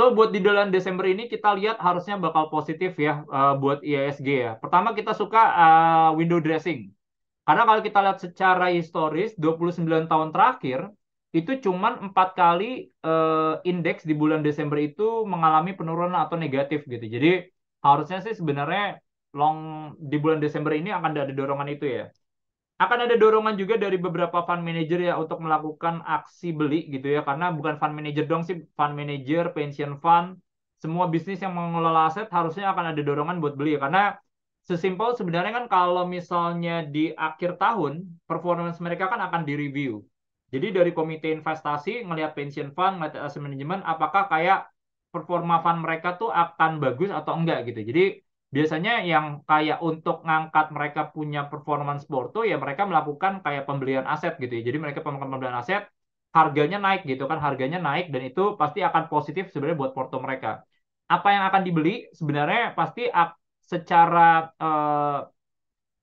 Buat di bulan Desember ini kita lihat harusnya bakal positif ya buat IISG ya. Pertama kita suka window dressing. Karena kalau kita lihat secara historis 29 tahun terakhir itu cuman 4 kali indeks di bulan Desember itu mengalami penurunan atau negatif gitu. Jadi harusnya sih sebenarnya long di bulan Desember ini akan ada dorongan itu ya. Akan ada dorongan juga dari beberapa fund manager ya untuk melakukan aksi beli gitu ya, karena bukan fund manager dong sih, fund manager, pension fund, semua bisnis yang mengelola aset harusnya akan ada dorongan buat beli ya, karena sesimpel sebenarnya kan kalau misalnya di akhir tahun performance mereka kan akan direview. Jadi dari komite investasi ngelihat pension fund, ngelihat aset manajemen, apakah kayak performa fund mereka tuh akan bagus atau enggak gitu. Jadi biasanya yang kayak untuk ngangkat mereka punya performance porto ya mereka melakukan kayak pembelian aset gitu ya. Jadi mereka melakukan pembelian aset, harganya naik gitu kan, harganya naik dan itu pasti akan positif sebenarnya buat porto mereka. Apa yang akan dibeli sebenarnya pasti secara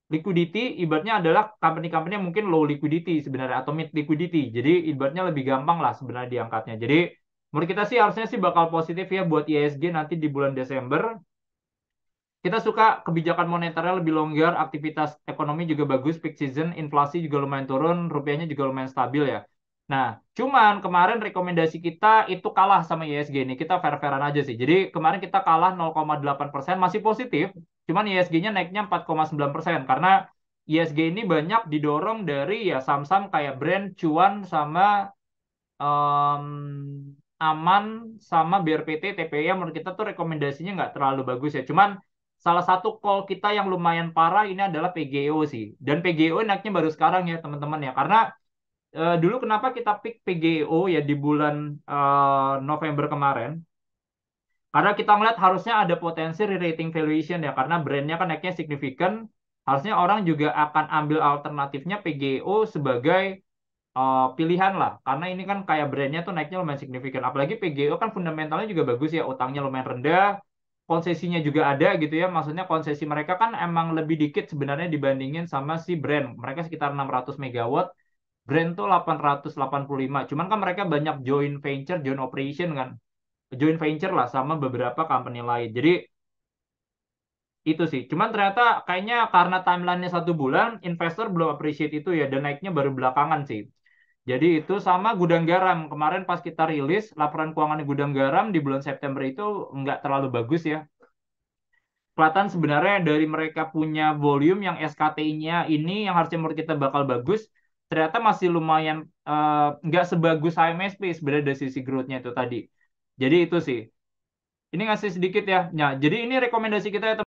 liquidity ibaratnya adalah company-company yang mungkin low liquidity sebenarnya atau mid liquidity. Jadi ibaratnya lebih gampang lah sebenarnya diangkatnya. Jadi menurut kita sih harusnya sih bakal positif ya buat IISG nanti di bulan Desember. Kita suka kebijakan moneternya lebih longgar, aktivitas ekonomi juga bagus, peak season, inflasi juga lumayan turun, rupiahnya juga lumayan stabil ya. Nah, cuman kemarin rekomendasi kita itu kalah sama ISG ini. Kita fair-fairan aja sih. Jadi kemarin kita kalah 0,8%, masih positif. Cuman ISG-nya naiknya 4,9%. Karena ISG ini banyak didorong dari ya saham-saham kayak Brand, Cuan, sama Aman, sama BRPT, TPI. Menurut kita tuh rekomendasinya nggak terlalu bagus ya. Cuman salah satu call kita yang lumayan parah ini adalah PGO sih. Dan PGO naiknya baru sekarang ya teman-teman ya. Karena dulu kenapa kita pick PGO ya di bulan November kemarin. Karena kita ngeliat harusnya ada potensi re-rating valuation ya. Karena brandnya kan naiknya signifikan. Harusnya orang juga akan ambil alternatifnya PGO sebagai pilihan lah. Karena ini kan kayak brandnya tuh naiknya lumayan signifikan. Apalagi PGO kan fundamentalnya juga bagus ya. Utangnya lumayan rendah. Konsesinya juga ada gitu ya. Maksudnya konsesi mereka kan emang lebih dikit sebenarnya dibandingin sama si brand. Mereka sekitar 600 megawatt. Brand tuh 885. Cuman kan mereka banyak joint venture, joint operation kan. Joint venture lah sama beberapa company lain. Jadi itu sih. Cuman ternyata kayaknya karena timelinenya 1 bulan, investor belum appreciate itu ya. Dan naiknya baru belakangan sih. Jadi itu sama gudang garam. Kemarin pas kita rilis laporan keuangan gudang garam di bulan September itu nggak terlalu bagus ya. Kelihatan sebenarnya dari mereka punya volume yang SKT-nya ini yang harusnya menurut kita bakal bagus, ternyata masih lumayan nggak sebagus HMSP sebenarnya dari sisi growth-nya itu tadi. Jadi itu sih. Ini ngasih sedikit ya. Nah, jadi ini rekomendasi kita ya